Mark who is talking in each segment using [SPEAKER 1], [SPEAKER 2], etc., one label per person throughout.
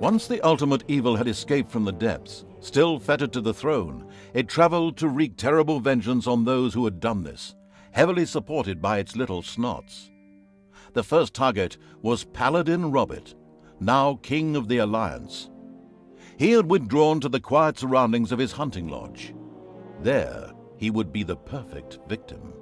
[SPEAKER 1] Once the ultimate evil had escaped from the depths, still fettered to the throne, it traveled to wreak terrible vengeance on those who had done this, heavily supported by its little snots. The first target was Paladin Robert, now King of the Alliance. He had withdrawn to the quiet surroundings of his hunting lodge. There, he would be the perfect victim.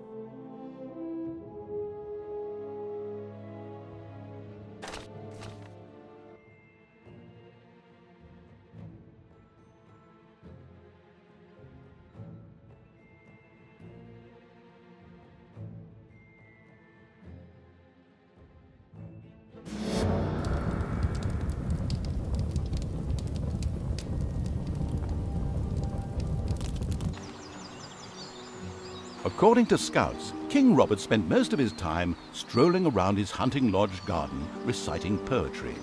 [SPEAKER 1] According to scouts, King Robert spent most of his time strolling around his hunting lodge garden reciting poetry.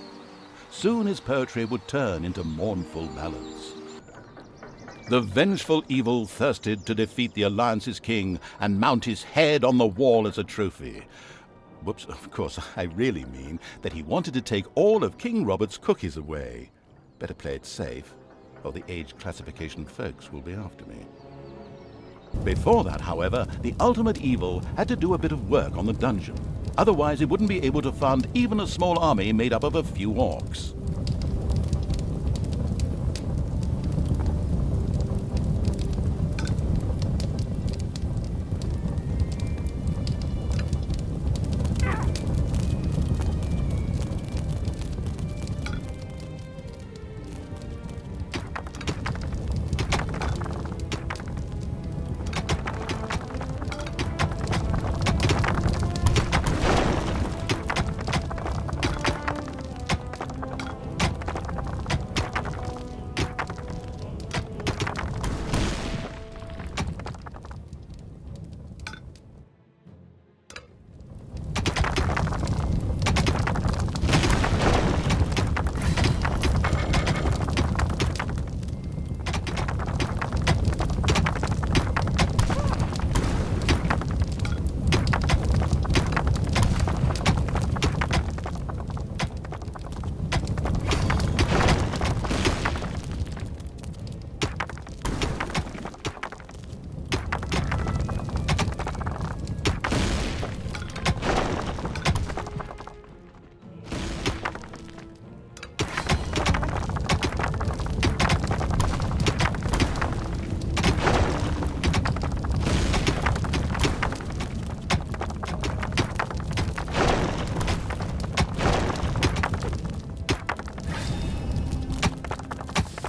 [SPEAKER 1] Soon his poetry would turn into mournful ballads. The vengeful evil thirsted to defeat the Alliance's king and mount his head on the wall as a trophy. Whoops, of course, I really mean that he wanted to take all of King Robert's cookies away. Better play it safe, or the age classification folks will be after me. Before that, however, the ultimate evil had to do a bit of work on the dungeon. Otherwise, he wouldn't be able to fund even a small army made up of a few orcs.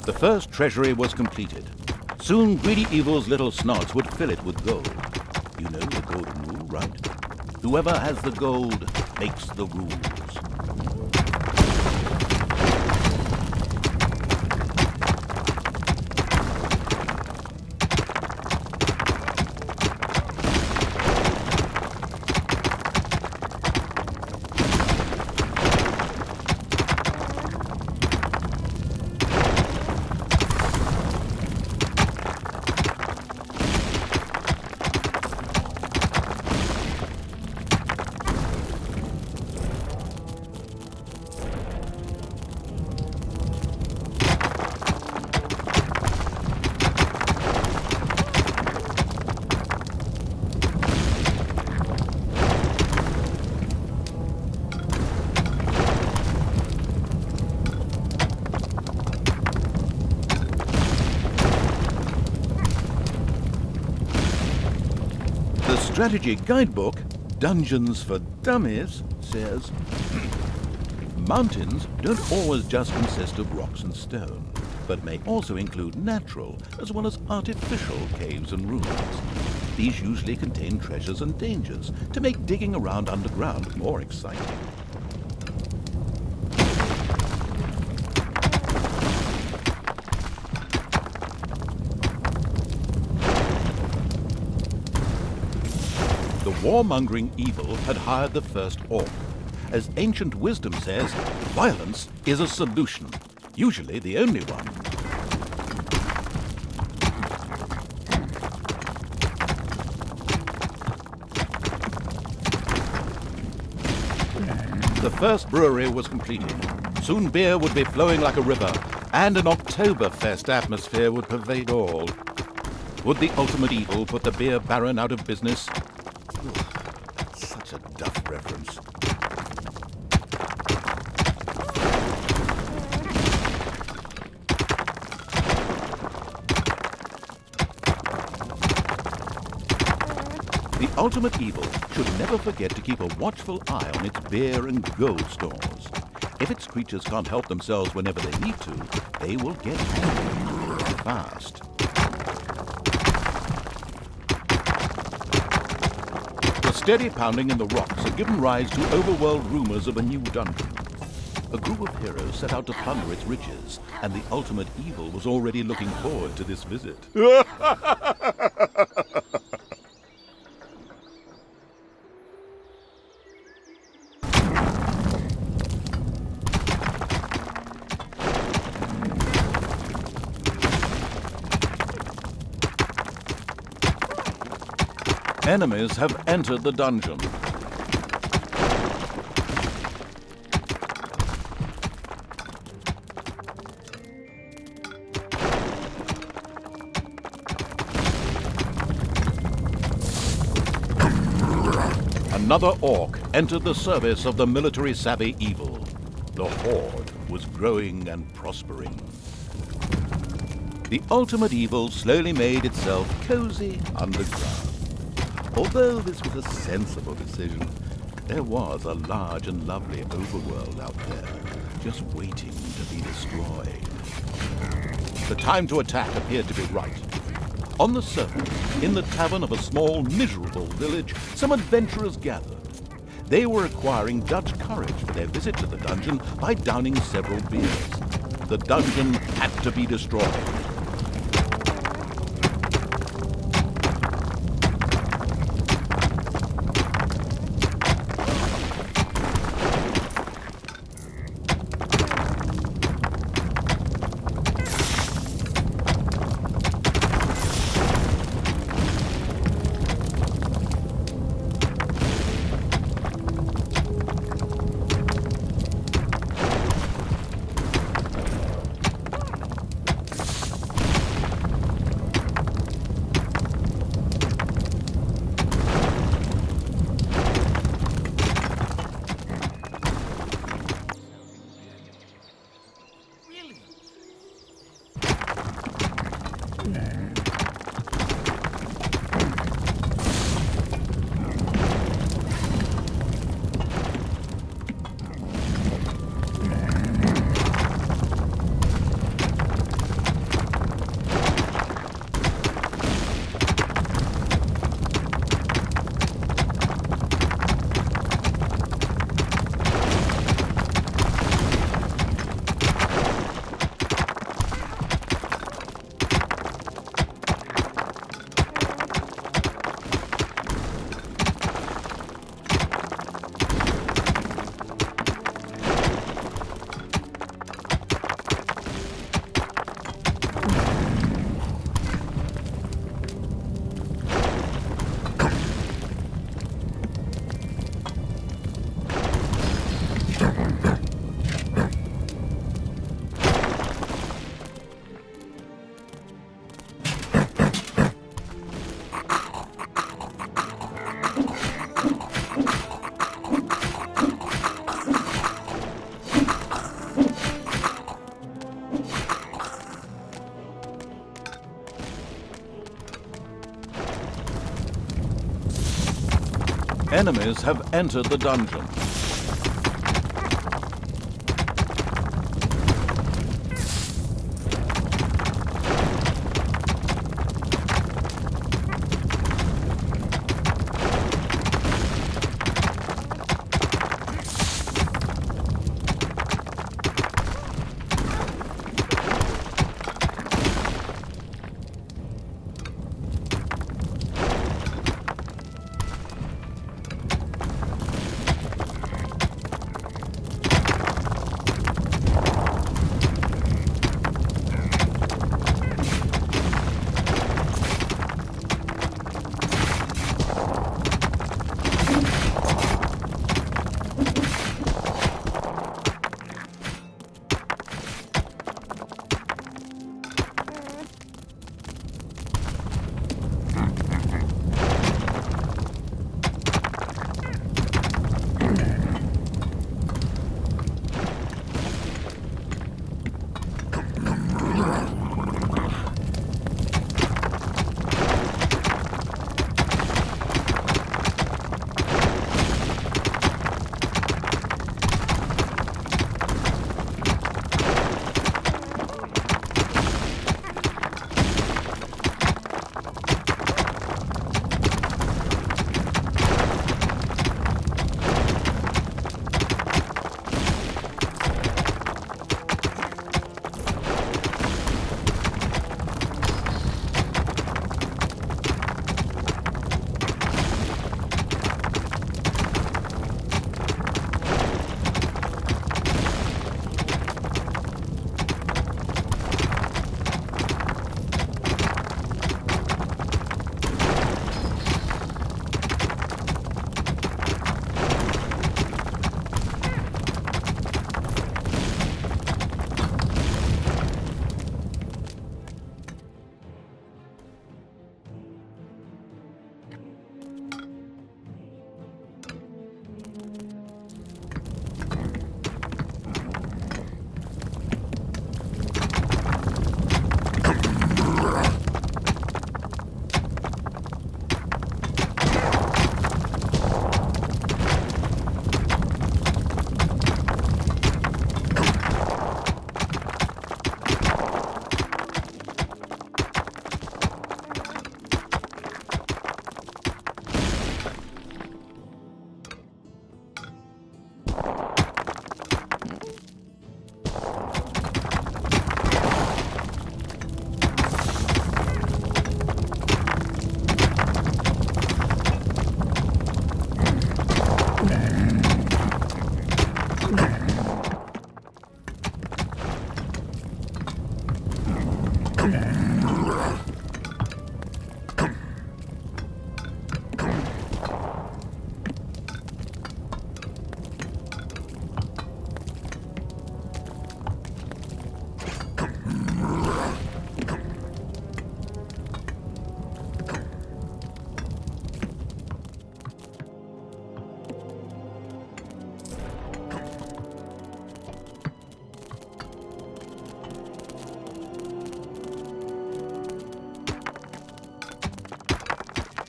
[SPEAKER 1] The first treasury was completed. Soon greedy evil's little snots would fill it with gold. You know the golden rule, right? Whoever has the gold makes the rules. The strategy guidebook, Dungeons for Dummies, says, mountains don't always just consist of rocks and stone, but may also include natural as well as artificial caves and ruins. These usually contain treasures and dangers to make digging around underground more exciting. The warmongering evil had hired the first orc. As ancient wisdom says, violence is a solution, usually the only one. The first brewery was completed. Soon beer would be flowing like a river, and an Oktoberfest atmosphere would pervade all. Would the ultimate evil put the beer baron out of business? Such a duff reference. The ultimate evil should never forget to keep a watchful eye on its beer and gold stores. If its creatures can't help themselves whenever they need to, they will get angry fast. The steady pounding in the rocks had given rise to overworld rumors of a new dungeon. A group of heroes set out to plunder its riches, and the ultimate evil was already looking forward to this visit. Enemies have entered the dungeon. Another orc entered the service of the military-savvy evil. The horde was growing and prospering. The ultimate evil slowly made itself cozy underground. Although this was a sensible decision, there was a large and lovely overworld out there, just waiting to be destroyed. The time to attack appeared to be right. On the surface, in the tavern of a small, miserable village, some adventurers gathered. They were acquiring Dutch courage for their visit to the dungeon by downing several beers. The dungeon had to be destroyed. Enemies have entered the dungeon.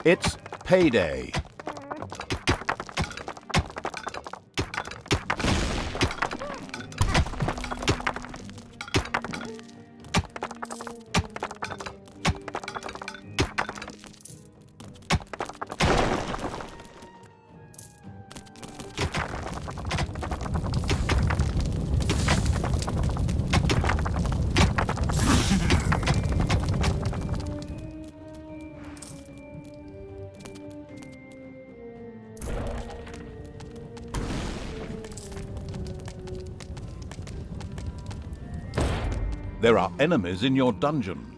[SPEAKER 1] It's payday. There are enemies in your dungeon.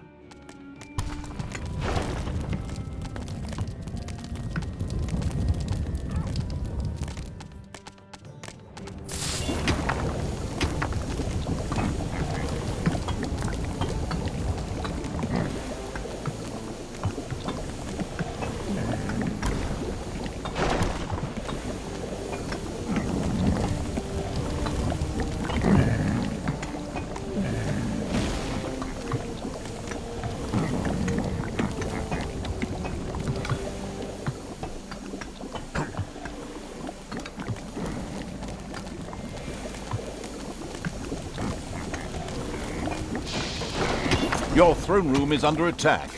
[SPEAKER 1] Your throne room is under attack.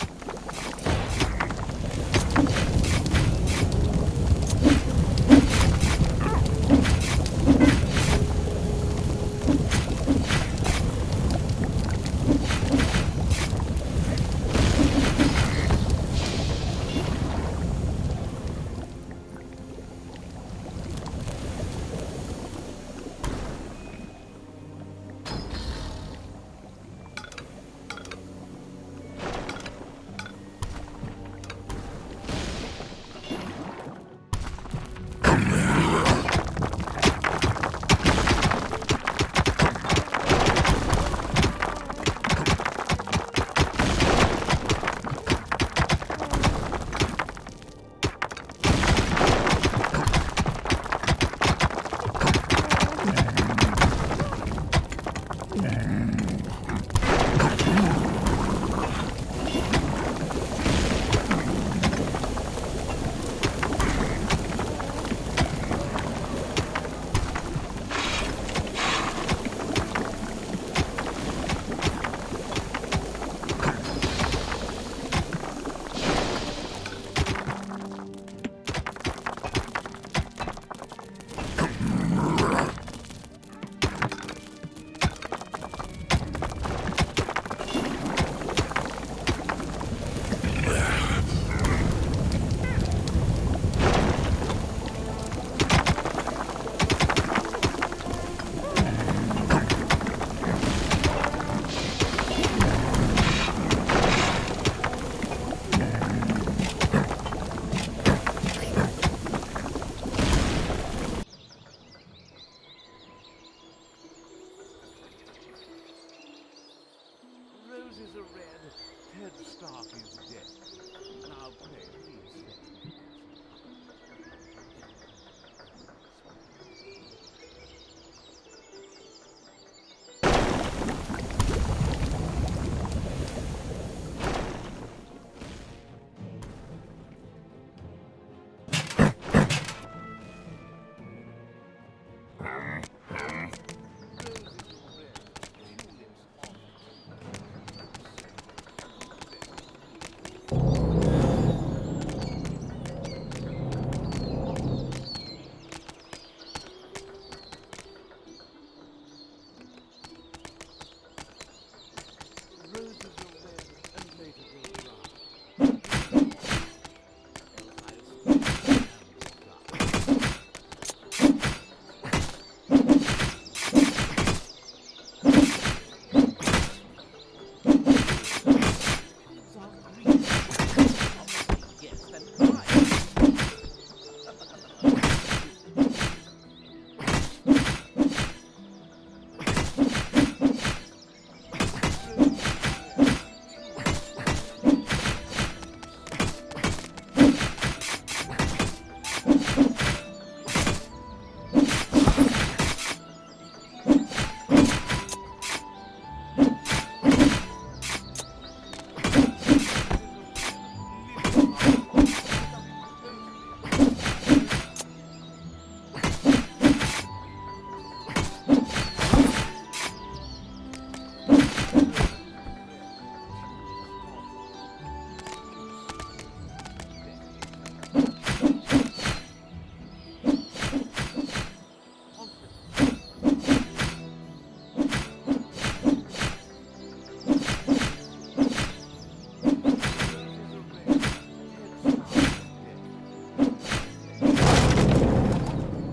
[SPEAKER 2] Roses are red, Ted Stark is dead. Now pray, please stay.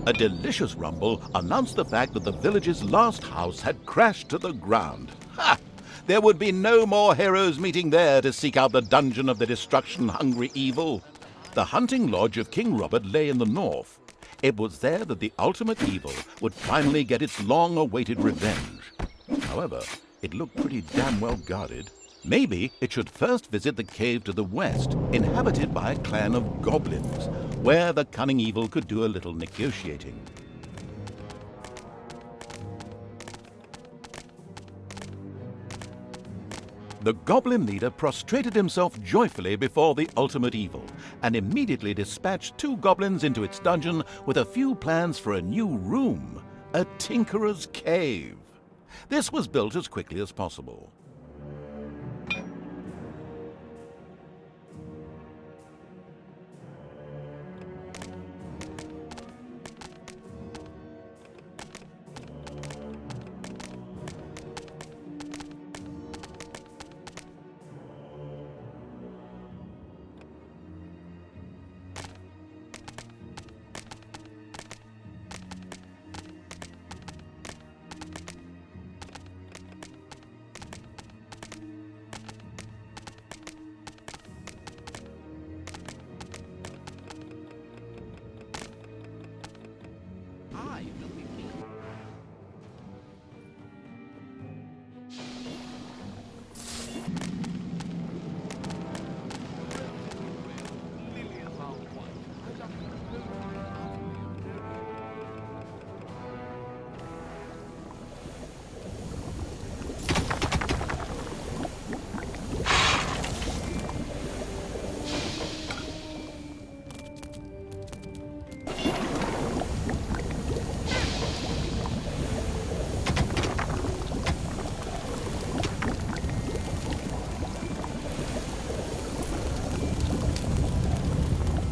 [SPEAKER 1] A delicious rumble announced the fact that the village's last house had crashed to the ground. Ha! There would be no more heroes meeting there to seek out the dungeon of the destruction-hungry evil. The hunting lodge of King Robert lay in the north. It was there that the ultimate evil would finally get its long-awaited revenge. However, it looked pretty damn well guarded. Maybe it should first visit the cave to the west, inhabited by a clan of goblins, where the cunning evil could do a little negotiating. The goblin leader prostrated himself joyfully before the ultimate evil and immediately dispatched 2 goblins into its dungeon with a few plans for a new room, a tinkerer's cave. This was built as quickly as possible.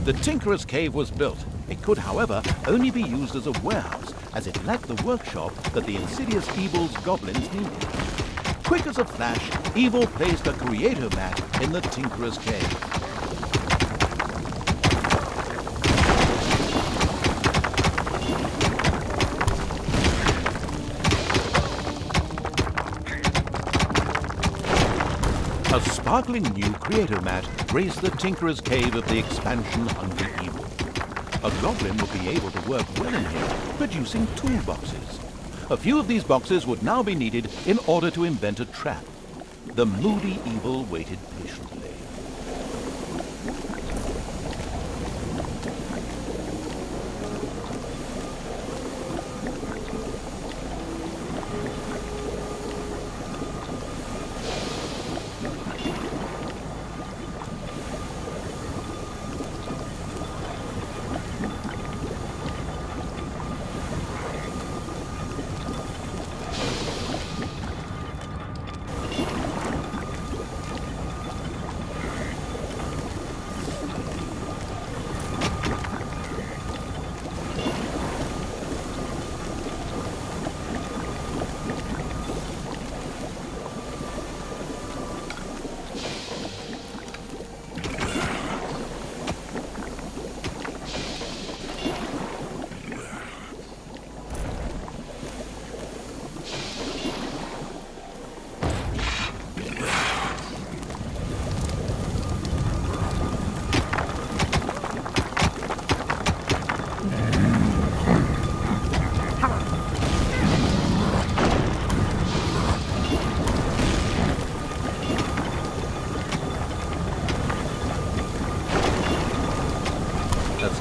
[SPEAKER 1] The Tinkerer's Cave was built. It could, however, only be used as a warehouse, as it lacked the workshop that the insidious evil's goblins needed. Quick as a flash, Evil placed a creator mat in the Tinkerer's Cave. A sparkling new creator mat graced the Tinkerer's Cave of the expansion-hungry evil. A goblin would be able to work well in here, producing toolboxes. A few of these boxes would now be needed in order to invent a trap. The moody evil waited patiently.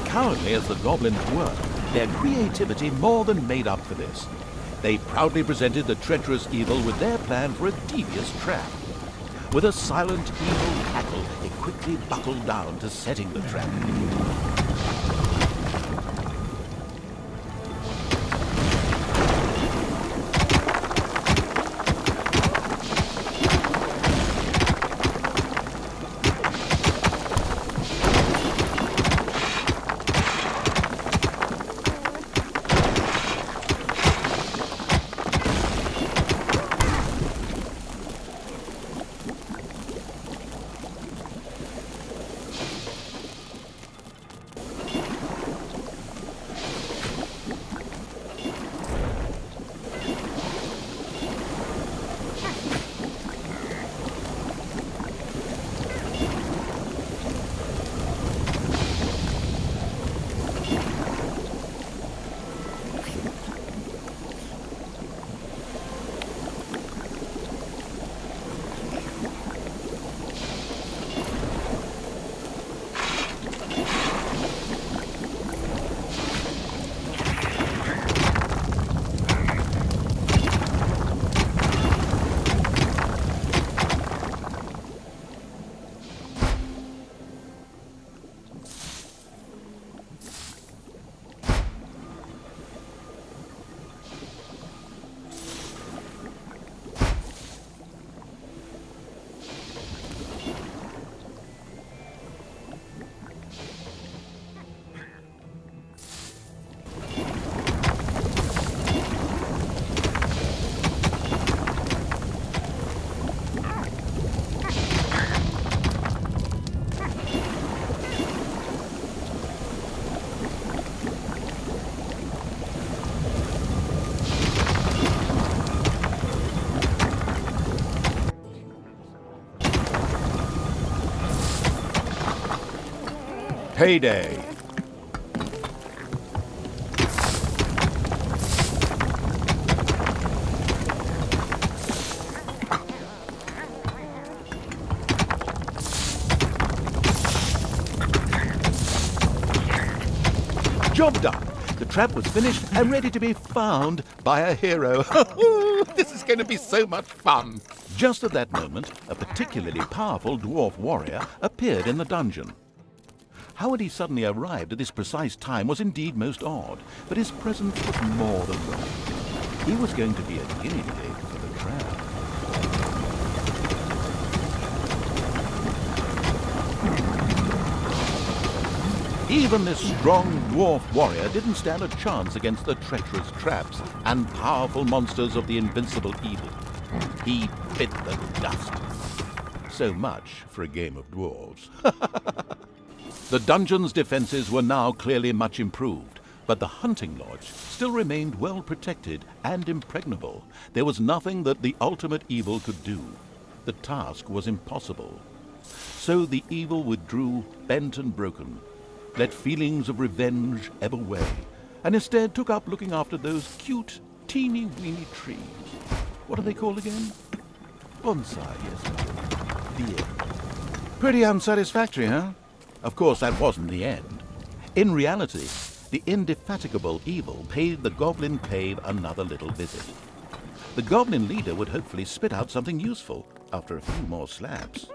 [SPEAKER 1] Cowardly as the goblins were, their creativity more than made up for this. They proudly presented the treacherous evil with their plan for a devious trap. With a silent, evil cackle, it quickly buckled down to setting the trap. Payday! Job done. The trap was finished and ready to be found by a hero. This is going to be so much fun. Just at that moment, a particularly powerful dwarf warrior appeared in the dungeon. How had he suddenly arrived at this precise time was indeed most odd, but his presence was more than welcome. He was going to be a guinea pig for the trap. Even this strong dwarf warrior didn't stand a chance against the treacherous traps and powerful monsters of the invincible evil. He bit the dust. So much for a game of dwarves. The dungeon's defenses were now clearly much improved, but the hunting lodge still remained well protected and impregnable. There was nothing that the ultimate evil could do. The task was impossible. So the evil withdrew, bent and broken, let feelings of revenge ebb away, and instead took up looking after those cute, teeny-weeny trees. What are they called again? Bonsai, yes. The end. Pretty unsatisfactory, huh? Of course, that wasn't the end. In reality, the indefatigable evil paid the Goblin Cave another little visit. The Goblin leader would hopefully spit out something useful after a few more slaps.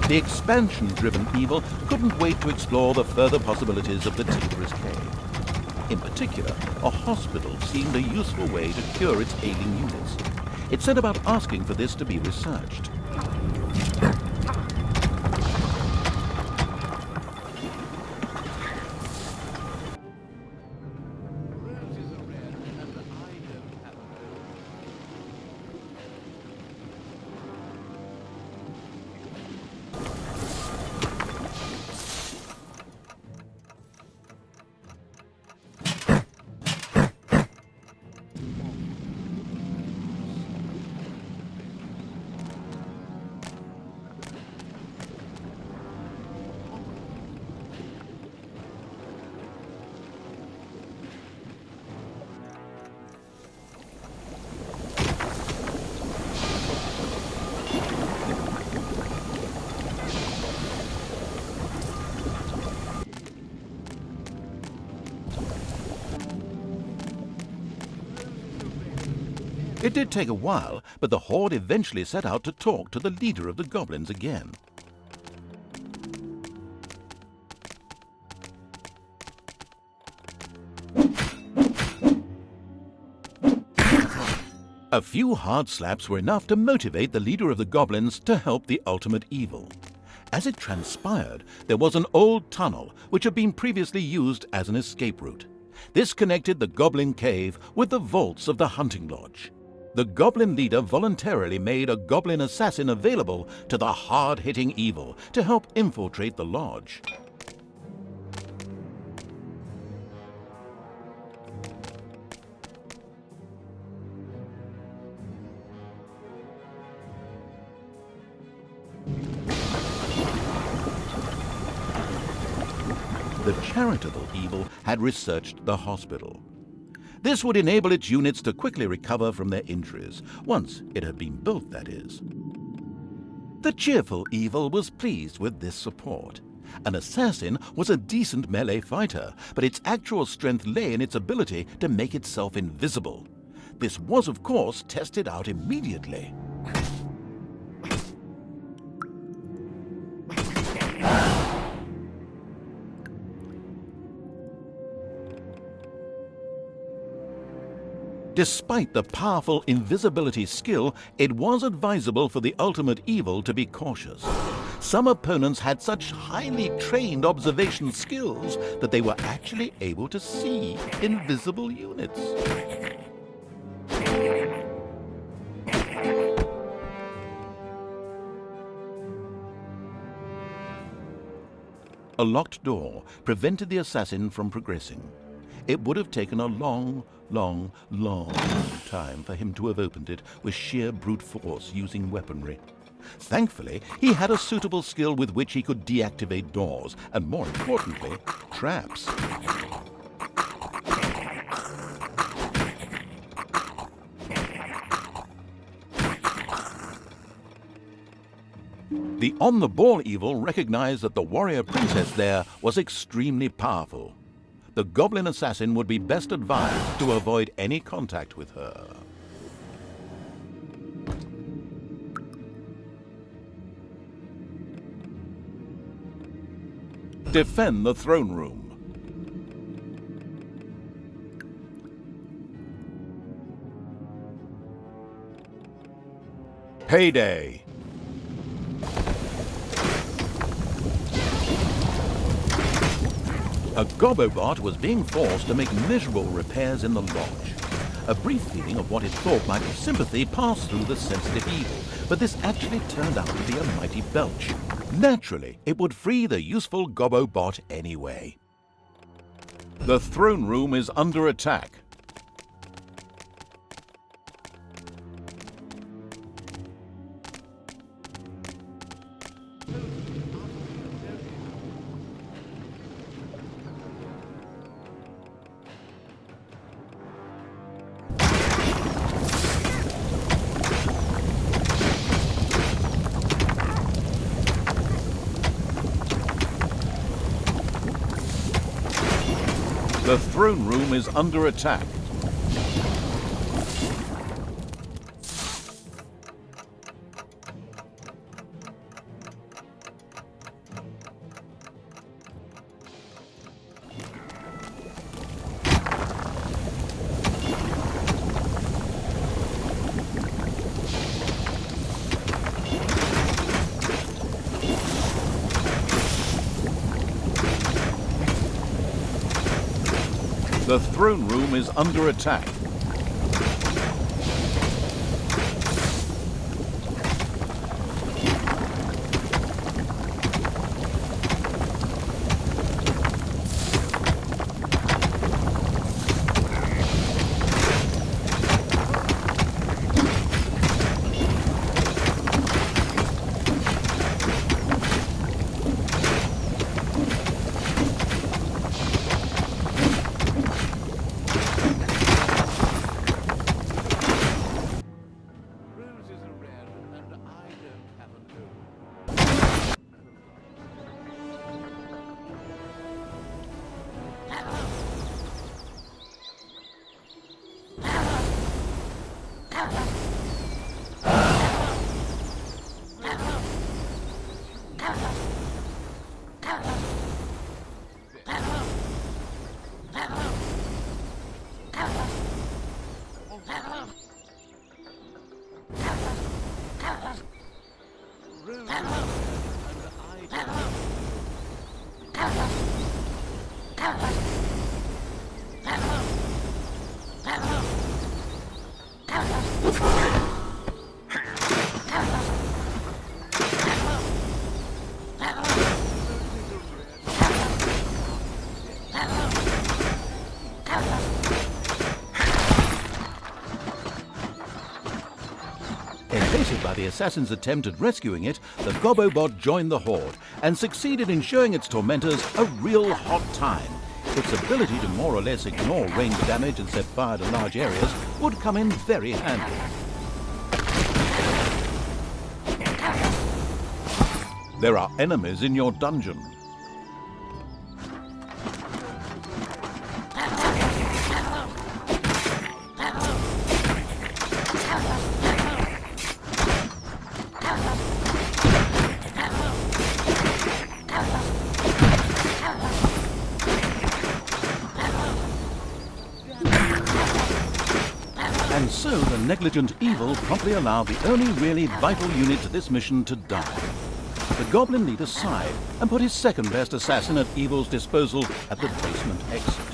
[SPEAKER 1] The expansion-driven evil couldn't wait to explore the further possibilities of the Tinkerer's Cave. In particular, a hospital seemed a useful way to cure its ailing units. It set about asking for this to be researched. It did take a while, but the horde eventually set out to talk to the leader of the goblins again. A few hard slaps were enough to motivate the leader of the goblins to help the ultimate evil. As it transpired, there was an old tunnel which had been previously used as an escape route. This connected the Goblin Cave with the vaults of the hunting lodge. The goblin leader voluntarily made a goblin assassin available to the hard-hitting evil to help infiltrate the lodge. The charitable evil had researched the hospital. This would enable its units to quickly recover from their injuries, once it had been built, that is. The cheerful evil was pleased with this support. An assassin was a decent melee fighter, but its actual strength lay in its ability to make itself invisible. This was, of course, tested out immediately. Despite the powerful invisibility skill, it was advisable for the ultimate evil to be cautious. Some opponents had such highly trained observation skills that they were actually able to see invisible units. A locked door prevented the assassin from progressing. It would have taken a long time for him to have opened it with sheer brute force using weaponry. Thankfully, he had a suitable skill with which he could deactivate doors, and more importantly, traps. The on-the-ball evil recognized that the warrior princess there was extremely powerful. The goblin assassin would be best advised to avoid any contact with her. Defend the throne room. Payday. A Gobobot was being forced to make miserable repairs in the lodge. A brief feeling of what it thought might be sympathy passed through the sensitive evil, but this actually turned out to be a mighty belch. Naturally, it would free the useful Gobobot anyway. The throne room is under attack. The throne room is under attack. The throne room is under attack.
[SPEAKER 2] Roses are red, and I don't have an oak. Roses are red, and I don't
[SPEAKER 1] Elated by the assassin's attempt at rescuing it, the Gobobot joined the horde and succeeded in showing its tormentors a real hot time. Its ability to more or less ignore ranged damage and set fire to large areas would come in very handy. There are enemies in your dungeon. And so the negligent evil promptly allowed the only really vital unit to this mission to die. The goblin leader sighed and put his second best assassin at evil's disposal at the basement exit.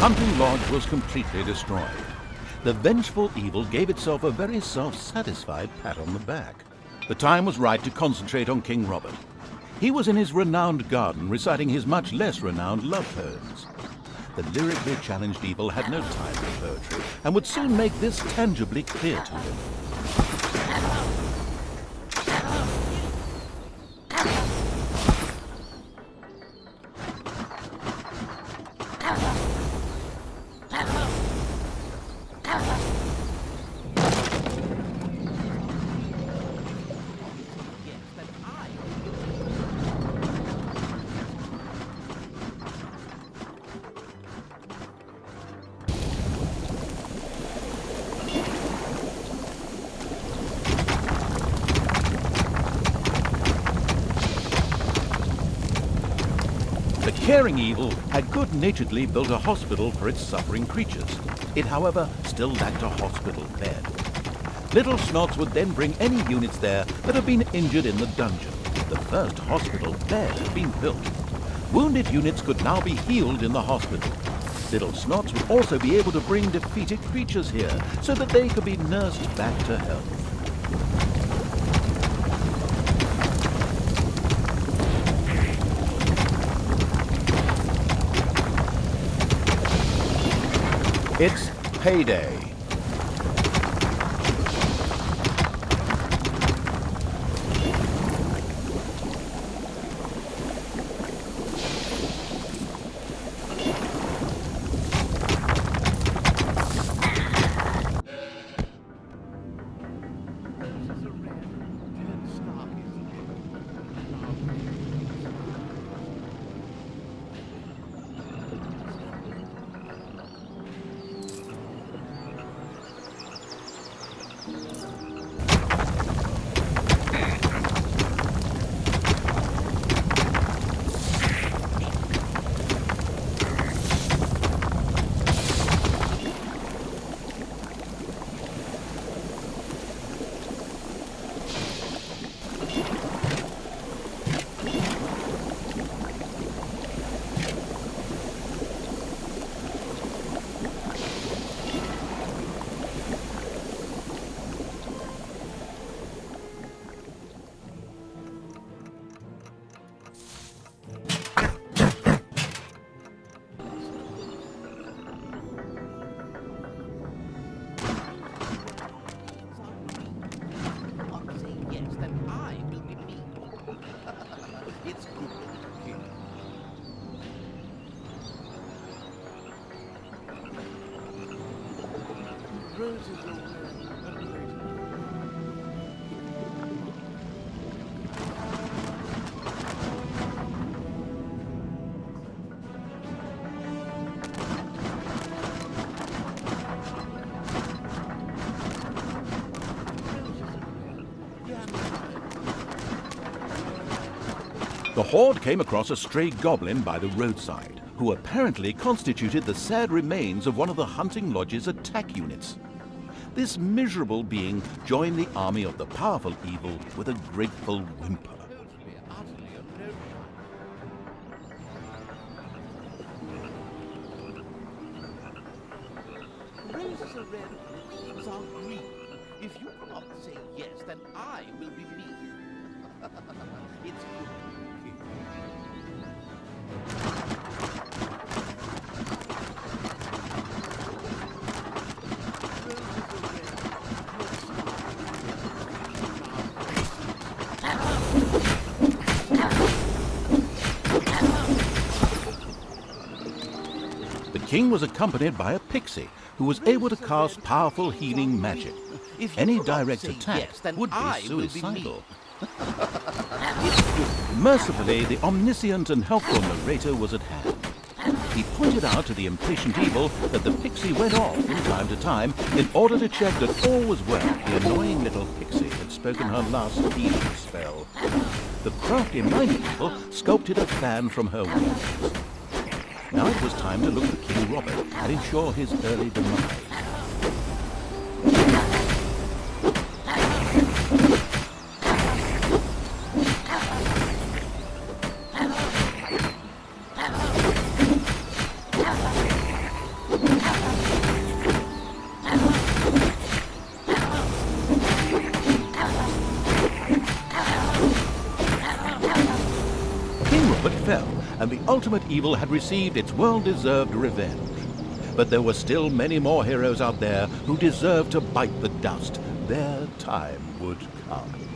[SPEAKER 1] hunting lodge was completely destroyed. The vengeful evil gave itself a very self-satisfied pat on the back. The time was right to concentrate on King Robert. He was in his renowned garden reciting his much less renowned love poems. The lyrically challenged evil had no time for poetry and would soon make this tangibly clear to him. The caring evil had good-naturedly built a hospital for its suffering creatures. It, however, still lacked a hospital bed. Little Snots would then bring any units there that had been injured in the dungeon. The first hospital bed had been built. Wounded units could now be healed in the hospital. Little Snots would also be able to bring defeated creatures here so that they could be nursed back to health. It's payday. The horde came across a stray goblin by the roadside, who apparently constituted the sad remains of one of the hunting lodge's attack units. This miserable being joined the army of the powerful evil with a grateful whimper.
[SPEAKER 2] Roses are red, leaves are green. If you cannot say yes, then I will be me. It's good, King.
[SPEAKER 1] The king was accompanied by a pixie who was able to cast powerful healing magic. Any direct attack would be suicidal. Mercifully, the omniscient and helpful narrator was at hand. He pointed out to the impatient evil that the pixie went off from time to time in order to check that all was well. The annoying little pixie had spoken her last healing spell. The crafty minded evil sculpted a fan from her wings. Now it was time to look for King Robert and ensure his early demise. fell, and the ultimate evil had received its well-deserved revenge. But there were still many more heroes out there who deserved to bite the dust. Their time would come.